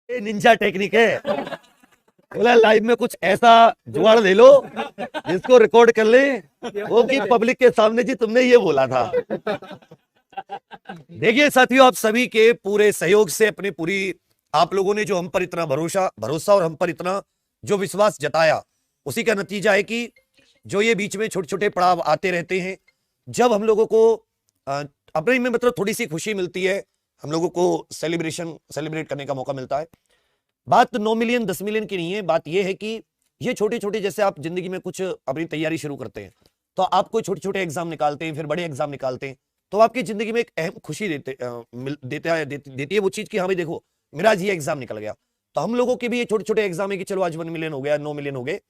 ये Ninja technique है। बोला लाइव में कुछ ऐसा जुगाड़ ले लो जिसको रिकॉर्ड कर ले, वो कि पब्लिक के सामने जी तुमने ये बोला था। देखिए साथियों, आप सभी के पूरे सहयोग से, अपनी पूरी आप लोगों ने जो हम पर इतना भरोसा और हम पर इतना जो विश्वास जताया, उसी का नतीजा है कि जो ये बीच में छोटे छोटे पड़ाव आते रहते हैं, जब हम लोगों को अपने में मतलब थोड़ी सी खुशी मिलती है, हम लोगों को सेलिब्रेट करने का मौका मिलता है। बात 9 मिलियन 10 मिलियन की नहीं है, बात यह है कि ये छोटे छोटे, जैसे आप जिंदगी में कुछ अपनी तैयारी शुरू करते हैं तो आप कोई छोटे छोटे एग्जाम निकालते हैं, फिर बड़े एग्जाम निकालते हैं, तो आपकी जिंदगी में एक अहम खुशी देती है वो चीज कि हाँ भाई देखो मेरा आज ये एग्जाम निकल गया। तो हम लोगों के भी ये छोटे छोटे एग्जाम है कि चलो आज 1 मिलियन हो गया, 9 मिलियन हो गए।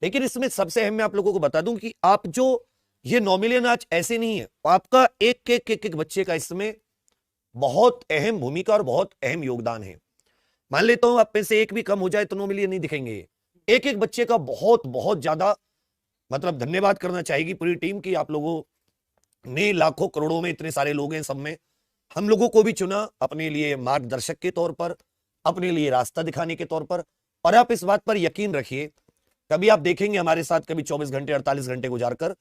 लेकिन इसमें सबसे अहम मैं आप लोगों को बता दूं कि आप जो ये 9 मिलियन आज ऐसे नहीं है, आपका एक बच्चे का इसमें बहुत अहम भूमिका और बहुत अहम योगदान है। मान लेता हूं आप में से एक भी कम हो जाए तो 9 मिलियन नहीं दिखेंगे। एक एक बच्चे का बहुत बहुत ज्यादा मतलब धन्यवाद करना चाहेगी पूरी टीम की आप लोगों ने लाखों करोड़ों में इतने सारे लोग हैं, सब में हम लोगों को भी चुना अपने लिए मार्गदर्शक के तौर पर, अपने लिए रास्ता दिखाने के तौर पर। और आप इस बात पर यकीन रखिए, कभी आप देखेंगे हमारे साथ कभी 24 घंटे 48 घंटे गुजार कर,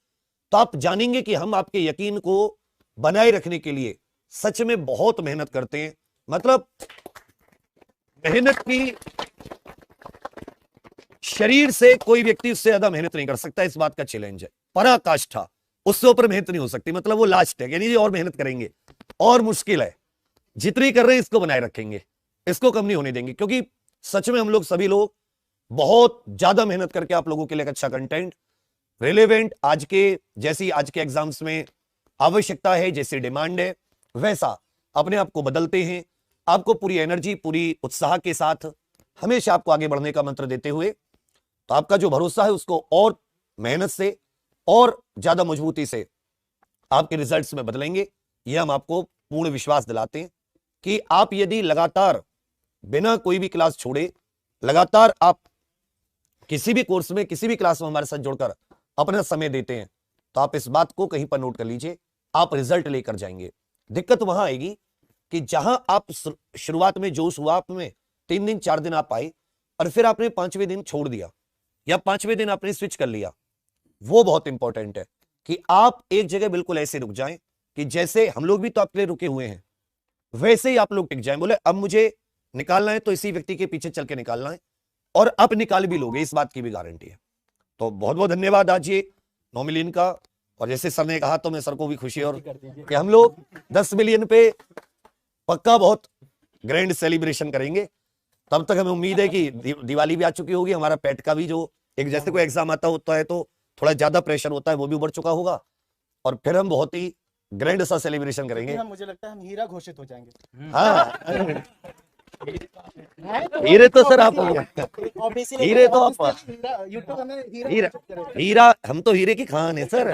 तो आप जानेंगे कि हम आपके यकीन को बनाए रखने के लिए सच में बहुत मेहनत करते हैं। मतलब मेहनत की शरीर से कोई व्यक्ति उससे ज्यादा मेहनत नहीं कर सकता, इस बात का चैलेंज है। पराकाष्ठा, उससे ऊपर मेहनत नहीं हो सकती, मतलब वो लास्ट है, यानी और मेहनत करेंगे और मुश्किल है, जितनी कर रहे हैं इसको बनाए रखेंगे, इसको कम नहीं होने देंगे। क्योंकि सच में हम लोग सभी लोग बहुत ज्यादा मेहनत करके आप लोगों के लिए अच्छा कंटेंट रिलेवेंट, आज के एग्जाम्स में आवश्यकता है, जैसी डिमांड है वैसा अपने आप को बदलते हैं। आपको पूरी एनर्जी, पूरी उत्साह के साथ हमेशा आपको आगे बढ़ने का मंत्र देते हुए, तो आपका जो भरोसा है उसको और मेहनत से और ज्यादा मजबूती से आपके रिजल्ट्स में बदलेंगे। यह हम आपको पूर्ण विश्वास दिलाते हैं कि आप यदि लगातार बिना कोई भी क्लास छोड़े, लगातार आप किसी भी कोर्स में, किसी भी क्लास में हमारे साथ जुड़कर अपना समय देते हैं, तो आप इस बात को कहीं पर नोट कर लीजिए, आप रिजल्ट लेकर जाएंगे। दिक्कत वहां आएगी कि जहां आप शुरुआत में जोश हुआ, आप में 3 दिन 4 दिन आप आए और फिर आपने 5वें दिन छोड़ दिया या 5वें दिन आपने स्विच कर लिया। वो बहुत इंपॉर्टेंट है कि आप एक जगह बिल्कुल ऐसे रुक जाएं कि जैसे हम लोग भी तो आपके लिए रुके हुए हैं, वैसे ही आप लोग टिक जाएं। बोले अब मुझे निकालना है तो इसी व्यक्ति के पीछे चल के निकालना है, और अब निकाल भी लोगे, इस बात की भी गारंटी है। तो बहुत बहुत धन्यवाद आज ये 9 मिलियन का। और जैसे सर ने कहा तो मैं सर को भी खुशी, और कि हम लोग 10 मिलियन पे पक्का बहुत ग्रैंड सेलिब्रेशन करेंगे। तब तक हमें उम्मीद है कि दिवाली भी आ चुकी होगी, हमारा पेट का भी जो एक जैसे कोई एग्जाम आता होता है तो थोड़ा ज्यादा प्रेशर होता है, वो भी उबर चुका होगा, और फिर हम बहुत ही ग्रैंड सा सेलिब्रेशन करेंगे। मुझे लगता है हम हीरा घोषित हो जाएंगे। हाँ हीरे तो सर आप, हीरे तो आप, हीरा हम तो हीरे की खान है सर।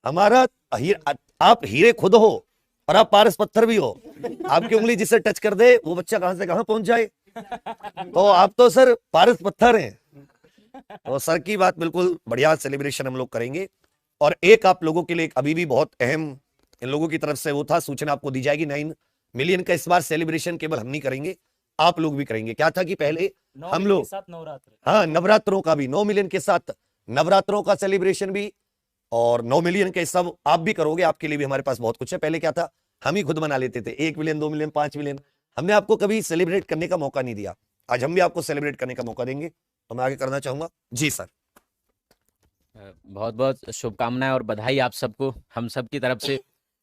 हमारा आप हीरे खुद हो और आप पारस पत्थर भी हो। आपकी उंगली जिसे टच कर दे वो बच्चा कहां से कहां पहुंच जाए, तो आप तो सर पारस पत्थर हैं। तो सर की बात बिल्कुल बढ़िया सेलिब्रेशन हम लोग करेंगे। और एक आप लोगों के लिए अभी भी बहुत अहम इन लोगों की तरफ से वो था, सूचना आपको दी जाएगी। 9 मिलियन का इस बार सेलिब्रेशन केवल हम नहीं करेंगे, आप लोग भी करेंगे। क्या था कि पहले हम लोग हाँ नवरात्रों का भी 9 मिलियन के साथ नवरात्रों का सेलिब्रेशन भी, और 9 मिलियन के सब आप भी करोगे, आपके लिए भी हमारे पास बहुत कुछ है। पहले क्या था, हम ही खुद मना लेते थे 1 मिलियन 2 मिलियन 5 मिलियन, हमने आपको कभी सेलिब्रेट करने का मौका नहीं दिया। आज हम भी आपको सेलिब्रेट करने का मौका देंगे, तो मैं आगे करना चाहूंगा। जी सर, बहुत बहुत शुभकामनाएं और बधाई आप सबको हम सब की तरफ से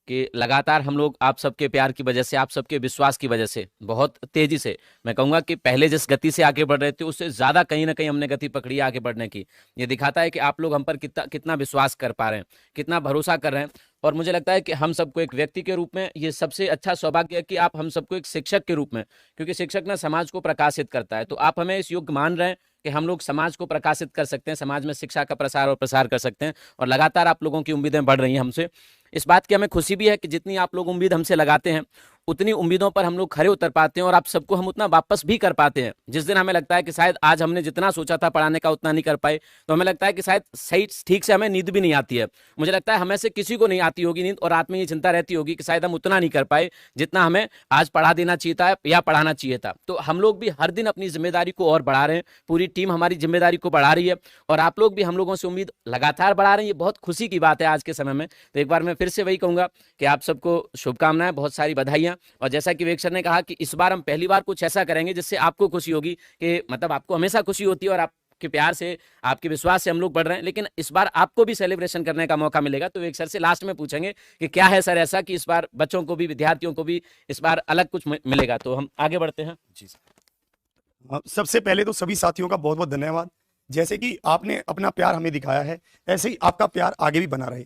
कि लगातार हम लोग आप सबके प्यार की वजह से, आप सबके विश्वास की वजह से बहुत तेजी से, मैं कहूँगा कि पहले जिस गति से आगे बढ़ रहे थे उससे ज़्यादा कहीं ना कहीं हमने गति पकड़ी है आगे बढ़ने की। ये दिखाता है कि आप लोग हम पर कितना विश्वास कर पा रहे हैं, कितना भरोसा कर रहे हैं। और मुझे लगता है कि हम सबको एक व्यक्ति के रूप में ये सबसे अच्छा सौभाग्य है कि आप हम सबको एक शिक्षक के रूप में, क्योंकि शिक्षक ना समाज को प्रकाशित करता है, तो आप हमें इस योग्य मान रहे हैं कि हम लोग समाज को प्रकाशित कर सकते हैं, समाज में शिक्षा का प्रसार और प्रसार कर सकते हैं। और लगातार आप लोगों की उम्मीदें बढ़ रही हैं हमसे। इस बात की हमें खुशी भी है कि जितनी आप लोग उम्मीद हमसे लगाते हैं उतनी उम्मीदों पर हम लोग खरे उतर पाते हैं और आप सबको हम उतना वापस भी कर पाते हैं। जिस दिन हमें लगता है कि शायद आज हमने जितना सोचा था पढ़ाने का उतना नहीं कर पाए, तो हमें लगता है कि शायद सही ठीक से हमें नींद भी नहीं आती है। मुझे लगता है हमें से किसी को नहीं आती होगी नींद, और रात में ये चिंता रहती होगी कि शायद हम उतना नहीं कर पाए जितना हमें आज पढ़ा देना चाहिए था या पढ़ाना चाहिए था। तो हम लोग भी हर दिन अपनी जिम्मेदारी को और बढ़ा रहे हैं, पूरी टीम हमारी जिम्मेदारी को बढ़ा रही है, और आप लोग भी हम लोगों से उम्मीद लगातार बढ़ा रहे हैं। ये बहुत खुशी की बात है आज के समय में। तो एक बार मैं फिर से वही कहूंगा कि आप सबको शुभकामनाएं, बहुत सारी बधाइयां। और जैसा कि विवेक सर ने कहा कि इस बार हम पहली बार कुछ ऐसा करेंगे जिससे आपको खुशी होगी, कि मतलब आपको हमेशा खुशी होती है और आपके प्यार से, आपके विश्वास से हम लोग बढ़ रहे हैं, लेकिन इस बार आपको भी सेलिब्रेशन करने का मौका मिलेगा। तो विवेक सर से लास्ट में पूछेंगे कि क्या है सर ऐसा कि इस बार बच्चों को भी, विद्यार्थियों को भी इस बार अलग कुछ मिलेगा। तो हम आगे बढ़ते हैं। जी सर। सबसे पहले तो सभी साथियों का बहुत बहुत धन्यवाद। जैसे कि आपने अपना प्यार हमें दिखाया है, ऐसे ही आपका प्यार आगे भी बना रहे।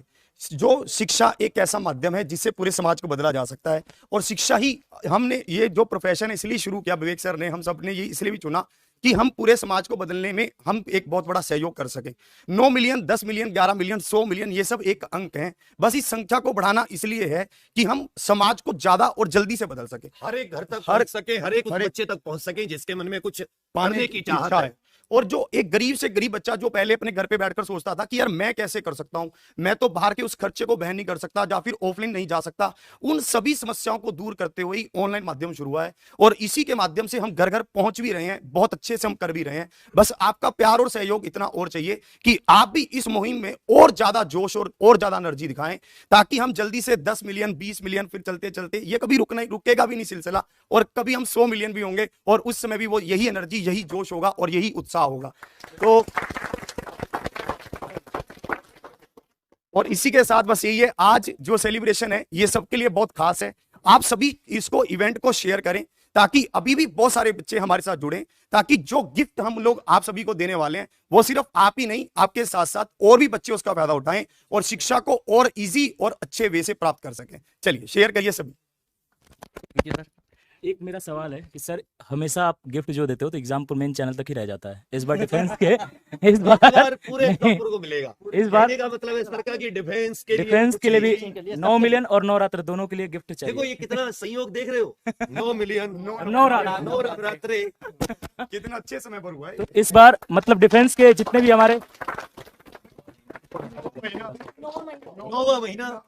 जो शिक्षा एक ऐसा माध्यम है जिससे पूरे समाज को बदला जा सकता है, और शिक्षा ही, हमने ये जो प्रोफेशन इसलिए शुरू किया विवेक सर ने, हम सब ने ये इसलिए भी चुना कि हम पूरे समाज को बदलने में हम एक बहुत बड़ा सहयोग कर सके। 9 मिलियन, 10 मिलियन, 11 मिलियन, 100 मिलियन, ये सब एक अंक हैं। बस इस संख्या को बढ़ाना इसलिए है कि हम समाज को ज्यादा और जल्दी से बदल सके, हर एक घर तक पहुंच सके, हर एक बच्चे तक पहुंच सके जिसके मन में कुछ पढ़ने की चाहत है। और जो एक गरीब से गरीब बच्चा जो पहले अपने घर पे बैठकर सोचता था कि यार मैं कैसे कर सकता हूं, मैं तो बाहर के उस खर्चे को वहन नहीं कर सकता या फिर ऑफलाइन नहीं जा सकता, उन सभी समस्याओं को दूर करते हुए ऑनलाइन माध्यम शुरू हुआ है, और इसी के माध्यम से हम घर घर पहुंच भी रहे हैं, बहुत अच्छे से हम कर भी रहे हैं। बस आपका प्यार और सहयोग इतना और चाहिए कि आप भी इस मुहिम में और ज्यादा जोश और ज्यादा एनर्जी दिखाएं, ताकि हम जल्दी से 10 मिलियन, 20 मिलियन, फिर चलते चलते ये कभी रुकेगा भी नहीं सिलसिला, और कभी हम 100 मिलियन भी होंगे, और उस समय भी वो यही एनर्जी, यही जोश होगा और यही उत्साह होगा। तो और इसी के साथ बस यही है, आज जो सेलिब्रेशन है ये सबके लिए बहुत खास है। आप सभी इसको, इवेंट को शेयर करें, ताकि अभी भी बहुत सारे बच्चे हमारे साथ जुड़ें, ताकि जो गिफ्ट हम लोग आप सभी को देने वाले हैं वो सिर्फ आप ही नहीं, आपके साथ साथ और भी बच्चे उसका फायदा उठाएं और शिक्षा को और इजी और अच्छे वे से प्राप्त कर सकें। चलिए शेयर करिए सभी। एक मेरा सवाल है कि सर हमेशा आप गिफ्ट जो देते हो तो एग्जाम मेन चैनल तक ही रह जाता है, इस बार डिफेंस के इस बार पूरे टॉपर को मिलेगा। इस बार कहने का मतलब है सरकार की डिफेंस के लिए भी 9 मिलियन और नवरात्र दोनों के लिए गिफ्ट देखो चाहिए। ये कितना संयोग देख रहे हो, 9 मिलियन, नवरात्र कितना अच्छे समय पर हुआ है। तो इस बार मतलब डिफेंस के जितने भी हमारे 9वां महीना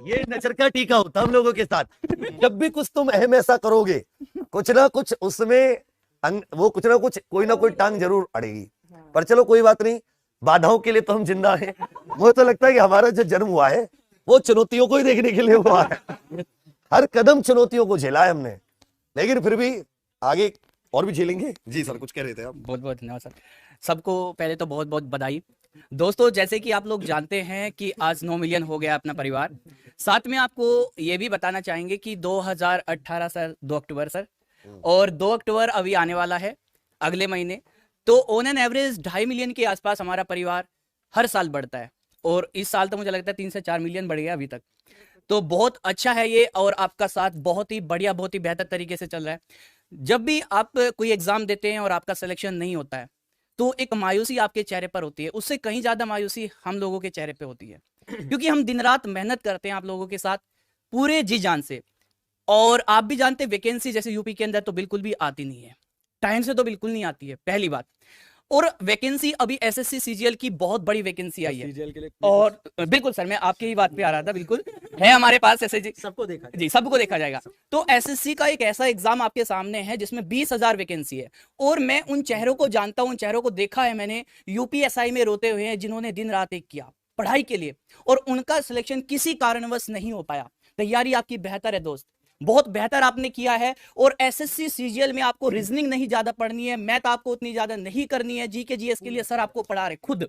ये नजर का टीका होता हम लोगों के साथ। जब भी कुछ तुम अहम ऐसा करोगे, कुछ ना कुछ उसमें वो कुछ ना कुछ, कोई ना कोई टांग जरूर अड़ेगी। पर चलो कोई बात नहीं, बाधाओं के लिए तो हम जिंदा हैं। मुझे तो लगता है कि हमारा जो जन्म हुआ है वो चुनौतियों को ही देखने के लिए हुआ है। हर कदम चुनौतियों को झेला है हमने, लेकिन फिर भी आगे और भी झेलेंगे। जी सर, कुछ कह रहे थे आप। बहुत बहुत धन्यवाद सर। सबको पहले तो बहुत बहुत बधाई। दोस्तों, जैसे कि आप लोग जानते हैं कि आज 9 मिलियन हो गया अपना परिवार। साथ में आपको ये भी बताना चाहेंगे कि 2018 सर, 2 अक्टूबर सर, और 2 अक्टूबर अभी आने वाला है अगले महीने। तो ऑन एन एवरेज 2.5 मिलियन के आसपास हमारा परिवार हर साल बढ़ता है, और इस साल तो मुझे लगता है 3 से 4 मिलियन बढ़ गया अभी तक। तो बहुत अच्छा है ये, और आपका साथ बहुत ही बढ़िया, बहुत ही बेहतर तरीके से चल रहा है। जब भी आप कोई एग्जाम देते हैं और आपका सिलेक्शन नहीं होता है तो एक मायूसी आपके चेहरे पर होती है, उससे कहीं ज्यादा मायूसी हम लोगों के चेहरे पे होती है, क्योंकि हम दिन रात मेहनत करते हैं आप लोगों के साथ पूरे जी जान से। और आप भी जानते हैं वैकेंसी जैसे यूपी के अंदर तो बिल्कुल भी आती नहीं है, टाइम से तो बिल्कुल नहीं आती है, पहली बात। और वैकेंसी अभी एसएससी सीजीएल की बहुत बड़ी वैकेंसी आई है, और बिल्कुल सर मैं आपकी ही बात पे आ रहा था, बिल्कुल है हमारे पास एसएससी, सबको देखा जी सबको देखा जाएगा। तो एसएससी का एक ऐसा एग्जाम आपके सामने है जिसमें 20,000 वैकेंसी है, और मैं उन चेहरों को जानता हूं, उन चेहरों को देखा है मैंने, यूपीएसआई में रोते हुए हैं, जिन्होंने दिन रात एक किया पढ़ाई के लिए, और उनका सिलेक्शन किसी कारणवश नहीं हो पाया। तैयारी आपकी बेहतर है दोस्त, बहुत बेहतर आपने किया है। और एसएससी सीजीएल में आपको रीजनिंग नहीं ज्यादा पढ़नी है, मैथ आपको उतनी ज्यादा नहीं करनी है, जीके जीएस के लिए सर आपको पढ़ा रहे खुद।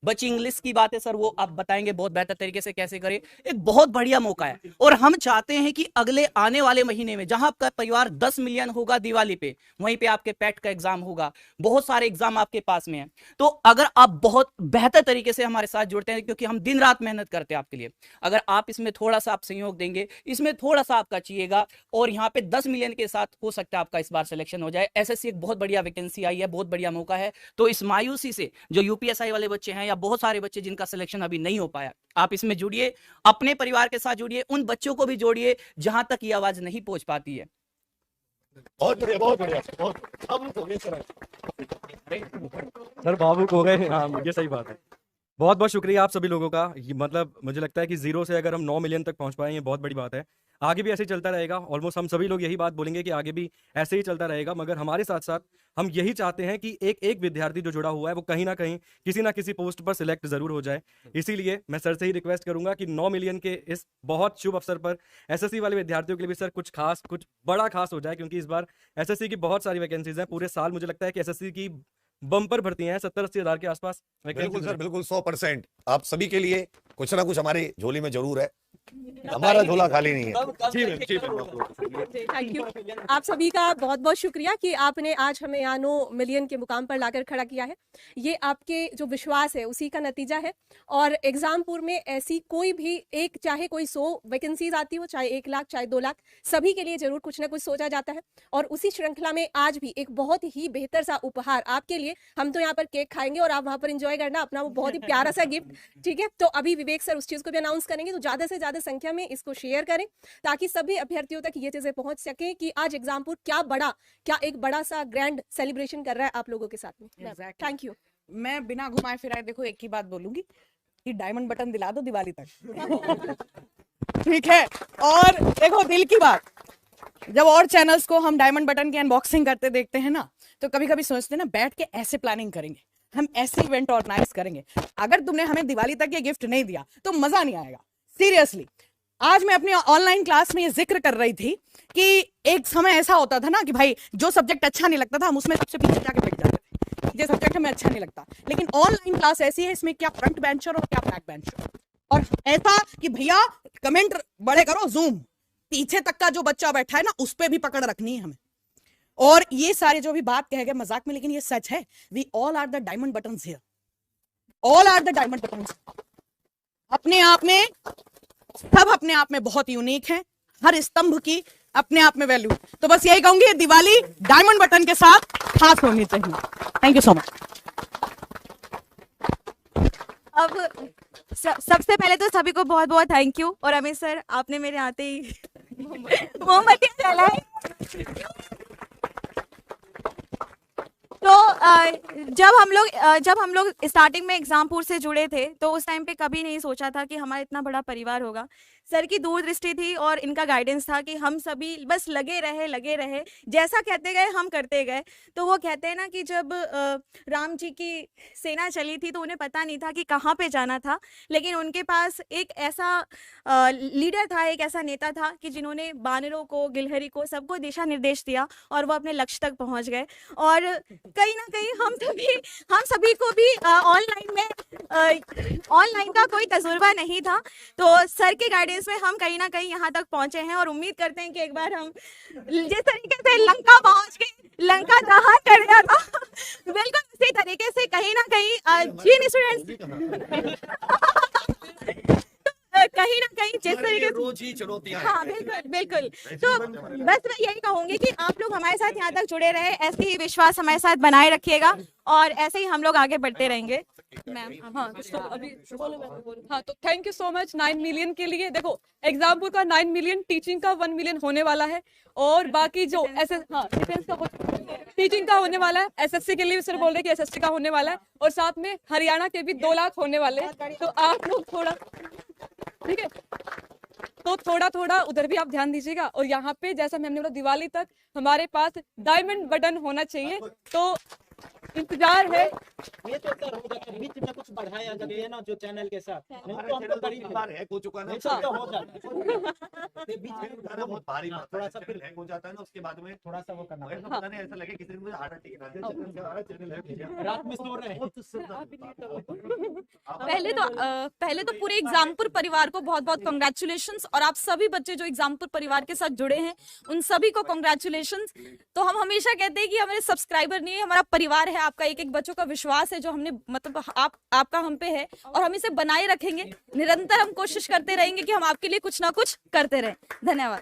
बच्ची इंग्लिश की बात है सर, वो आप बताएंगे बहुत बेहतर तरीके से कैसे करें। एक बहुत बढ़िया मौका है और हम चाहते हैं कि अगले आने वाले महीने में जहां आपका परिवार 10 मिलियन होगा दिवाली पे, वहीं पे आपके पेट का एग्जाम होगा, बहुत सारे एग्जाम आपके पास में है। तो अगर आप बहुत बेहतर तरीके से हमारे साथ जुड़ते हैं, क्योंकि हम दिन रात मेहनत करते हैं आपके लिए, अगर आप इसमें थोड़ा सा आप सहयोग देंगे, इसमें थोड़ा सा आपका चाहिएगा और यहाँ पे 10 मिलियन के साथ हो सकता है आपका इस बार सिलेक्शन हो जाए। एसएससी एक बहुत बढ़िया वैकेंसी आई है, बहुत बढ़िया मौका है। तो इस मायूसी से जो यूपीएसआई वाले बच्चे हैं या बहुत सारे बच्चे जिनका सिलेक्शन अभी नहीं हो पाया, आप इसमें जुड़िए, अपने परिवार के साथ जुड़िए, उन बच्चों को भी जोड़िए जहां तक ये आवाज नहीं पहुंच पाती है। बहुत बढ़िया, बहुत बढ़िया, बहुत अब सर भावुक हो गए। हाँ, ये सही बात है। बहुत बहुत शुक्रिया आप सभी लोगों का। ये मतलब मुझे लगता है कि 0 से अगर हम 9 मिलियन तक पहुंच पाए, ये बहुत बड़ी बात है। आगे भी ऐसे ही चलता रहेगा। ऑलमोस्ट हम सभी लोग यही बात बोलेंगे कि आगे भी ऐसे ही चलता रहेगा, मगर हमारे साथ साथ हम यही चाहते हैं कि एक एक विद्यार्थी जो जुड़ा हुआ है वो कहीं ना कहीं किसी ना किसी पोस्ट पर सिलेक्ट जरूर हो जाए। इसीलिए मैं सर से ही रिक्वेस्ट करूंगा कि 9 मिलियन के इस बहुत शुभ अवसर पर एसएससी वाले विद्यार्थियों के लिए भी सर कुछ खास, कुछ बड़ा खास हो जाए, क्योंकि इस बार एसएससी की बहुत सारी वैकेंसीज हैं। पूरे साल मुझे लगता है कि एसएससी की बम्पर भर्तियां हैं, 70-80 हज़ार के आसपास। बिल्कुल सर, बिल्कुल 100%। आप सभी के लिए कुछ ना कुछ हमारे झोली में जरूर है, हमारा झोला खाली नहीं है। Thank you. आप सभी का बहुत बहुत शुक्रिया कि आपने आज हमें यहाँ 9 मिलियन के मुकाम पर लाकर खड़ा किया है। ये आपके जो विश्वास है उसी का नतीजा है। और एग्जामपुर में ऐसी कोई भी एक, चाहे कोई 100 वैकेंसीज आती हो, चाहे 1 लाख, चाहे 2 लाख, सभी के लिए जरूर कुछ ना कुछ सोचा जाता है। और उसी श्रृंखला में आज भी एक बहुत ही बेहतर सा उपहार आपके लिए। हम तो यहाँ पर केक खाएंगे और आप वहां पर एंजॉय करना अपना वो बहुत ही प्यारा सा गिफ्ट, ठीक है। तो अभी विवेक सर उस चीज को भी अनाउंस करेंगे, तो ज्यादा से ज्यादा संख्या में इसको शेयर करें ताकि सभी अभ्यर्थियों तक ये चीजें पहुंच सके कि आज एग्जामपुर क्या एक बड़ा सा ग्रैंड सेलिब्रेशन कर रहा है आप लोगों के साथ में। Thank you. मैं बिना घुमाए फिराए देखो एक ही बात बोलूंगी कि डायमंड बटन दिला दो दिवाली तक। ठीक है। और देखो दिल की बात, जब और चैनल्स को हम डायमंड बटन की अनबॉक्सिंग करते देखते हैं ना, तो कभी कभी सोचते हैं ना बैठ के ऐसे प्लानिंग करेंगे, हम ऐसे इवेंट ऑर्गेनाइज करेंगे। अगर तुमने हमें दिवाली तक ये गिफ्ट नहीं दिया तो मजा नहीं आएगा। सीरियसली, आज मैं अपनी ऑनलाइन क्लास में ये जिक्र कर रही थी कि एक समय ऐसा होता था ना कि भाई जो सब्जेक्ट अच्छा नहीं लगता था हम उसमें सबसे पीछे जाके बैठ जाते थे, ये सब्जेक्ट हमें अच्छा नहीं लगता। लेकिन ऑनलाइन क्लास ऐसी है, इसमें क्या फ्रंट बेंचर और क्या बैक बेंचर, और ऐसा कि भैया कमेंट बड़े करो, जूम पीछे तक का जो बच्चा बैठा है ना उस पर भी पकड़ रखनी है हमें। और ये सारे जो भी बात कह गए मजाक में, लेकिन ये सच है। We all are the diamond buttons here, all are the diamond buttons. अपने आप में सब अपने आप में बहुत यूनिक है, हर स्तंभ की अपने आप में वैल्यू। तो बस यही कहूंगी, दिवाली डायमंड बटन के साथ खास होनी चाहिए। Thank you so much. अब सबसे पहले तो सभी को बहुत बहुत थैंक यू। और अमित सर, आपने मेरे आते ही मोमबत्ती जलाई। तो जब हम लोग स्टार्टिंग में एग्जामपुर से जुड़े थे तो उस टाइम पे कभी नहीं सोचा था कि हमारा इतना बड़ा परिवार होगा। सर की दूरदृष्टि थी और इनका गाइडेंस था कि हम सभी बस लगे रहे, जैसा कहते गए हम करते गए। तो वो कहते हैं ना कि जब राम जी की सेना चली थी तो उन्हें पता नहीं था कि कहाँ पे जाना था, लेकिन उनके पास एक ऐसा लीडर था, एक ऐसा नेता था कि जिन्होंने बानरों को, गिलहरी को, सबको दिशा निर्देश दिया और वो अपने लक्ष्य तक पहुँच गए। और कहीं ना कहीं हम सभी को भी ऑनलाइन का कोई तजुर्बा नहीं था, तो सर के गाइडेंस में हम कहीं ना कहीं यहाँ तक पहुंचे हैं। और उम्मीद करते हैं कि एक बार हम जिस तरीके से लंका पहुंच के लंका दहन कर दिया था, बिल्कुल उसी तरीके से कहीं ना कहीं जिन स्टूडेंट्स कहीं ना कहीं जिस तरीके से रोज ही चुनौतियां, हाँ बिल्कुल। तो बस मैं यही कहूंगी कि आप लोग हमारे साथ यहाँ तक जुड़े रहे, ऐसे ही विश्वास हमारे साथ बनाए रखिएगा और ऐसे ही हम लोग आगे बढ़ते रहेंगे। मैम हाँ, तो thank you so much 9 million के लिए। देखो एग्जामपुर का 9 मिलियन, टीचिंग का 1 मिलियन होने वाला है और बाकी जो डिफेंस का टीचिंग का होने वाला है, एसएससी के लिए भी सर बोल रहे कि एसएससी का होने वाला है और साथ में हरियाणा के भी 2 लाख होने वाले हैं। तो आप लोग थोड़ा, ठीक है, तो थोड़ा उधर भी आप ध्यान दीजिएगा। और यहाँ पे जैसा मैंने बोला दिवाली तक हमारे पास डायमंड बटन होना चाहिए। तो इंतजार है। ये तो सर हो जाता है, बीच में कुछ बढ़ाया जाता है ना जो चैनल के साथ, नहीं तो हमको करीब है। हैक हो चुका ना, नहीं तो क्या हो जाता है। ये बीच में उठाना बहुत भारी बात है, थोड़ा सा चैनल हैक हो जाता है ना, उसके बाद में थोड़ा सा वो करना ऐसा पता नहीं, ऐसा लगे किसी ने मुझे हार्ट अटैक करा दिया, चैनल हैक हो गया। रात में सो रहे हैं। पहले तो पूरे एग्जामपुर परिवार को बहुत बहुत कॉन्ग्रेचुलेशंस, और आप सभी बच्चे जो एग्जामपुर परिवार के साथ जुड़े हैं उन सभी को कॉन्ग्रेचुलेशंस। तो हम हमेशा कहते हैं कि हमारे सब्सक्राइबर नहीं है, हमारा परिवार है, आपका एक एक बच्चों का विश्वास है जो हमने मतलब आपका हम पे है, और हम इसे बनाए रखेंगे। निरंतर हम कोशिश करते रहेंगे कि हम आपके लिए कुछ ना कुछ करते रहें। धन्यवाद।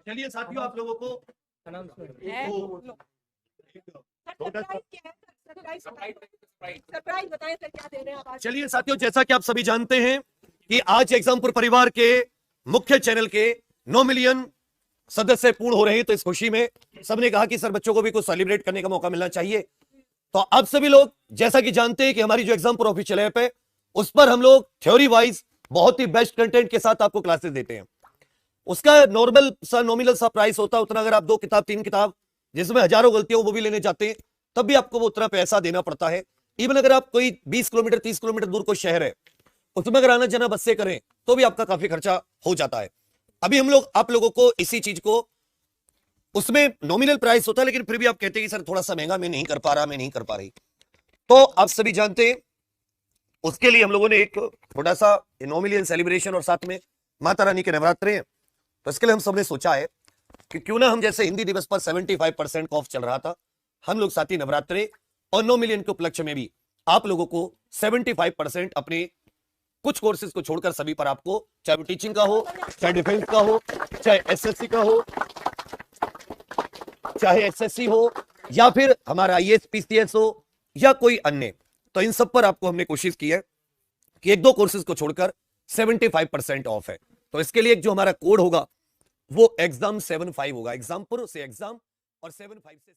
चलिए साथियों, आप लोगों को सरप्राइज बताएं सर, क्या दे रहे हैं आप आज? चलिए साथियों, जैसा कि आप सभी जानते हैं कि आज एग्जामपुर परिवार के मुख्य चैनल के 9 मिलियन सदस्य पूर्ण हो रहे हैं, तो इस खुशी में सबने कहा कि सर बच्चों को भी कुछ सेलिब्रेट करने का मौका मिलना चाहिए। तो आप सभी लोग जैसा कि जानते हैं कि हमारी जो एग्जामपुर ऑफिशियल ऐप है उस पर हम लोग थ्योरी वाइज बहुत ही बेस्ट कंटेंट के साथ आपको क्लासेस देते हैं। उसका नॉर्मल सा नॉमिनल सा प्राइस होता है उतना, अगर आप 2 किताब 3 किताब जिसमें हजारों गलतियों वो भी लेने जाते हैं तब भी आपको वो उतना पैसा देना पड़ता है। इवन अगर आप कोई 20 किलोमीटर 30 किलोमीटर दूर कोई शहर है उसमें अगर आना जाना बस से करें तो भी आपका काफी खर्चा हो जाता है। अभी हम लोग आप लोगों को इसी चीज को, उसमें नॉमिनल प्राइस होता है लेकिन फिर भी आप कहते हैं कि सर थोड़ा सा महंगा, मैं नहीं कर पा रहा, मैं नहीं कर पा रही, तो आप सभी जानते हैं उसके लिए हम लोगों ने एक थोड़ा सा 9 मिलियन सेलिब्रेशन और साथ में माता रानी के नवरात्रे हैं, तो इसके लिए हम सबने सोचा है कि क्यों ना हम जैसे हिंदी दिवस पर 75% ऑफ चल रहा था, हम लोग साथ ही नवरात्रे और 9 मिलियन के उपलक्ष्य में भी आप लोगों को 75% अपने कुछ कोर्सेज को छोड़कर सभी पर आपको, चाहे वो टीचिंग का हो, चाहे डिफेंस का हो, चाहे एसएससी का हो, चाहे एसएससी हो, या फिर हमारा आईएएस पीसीएस हो या कोई अन्य, तो इन सब पर आपको हमने कोशिश की है कि 1-2 कोर्सेज को छोड़कर 75% ऑफ है। तो इसके लिए जो हमारा कोड होगा वो एग्जाम 75 होगा, एग्जामपुर से एग्जाम और 75 से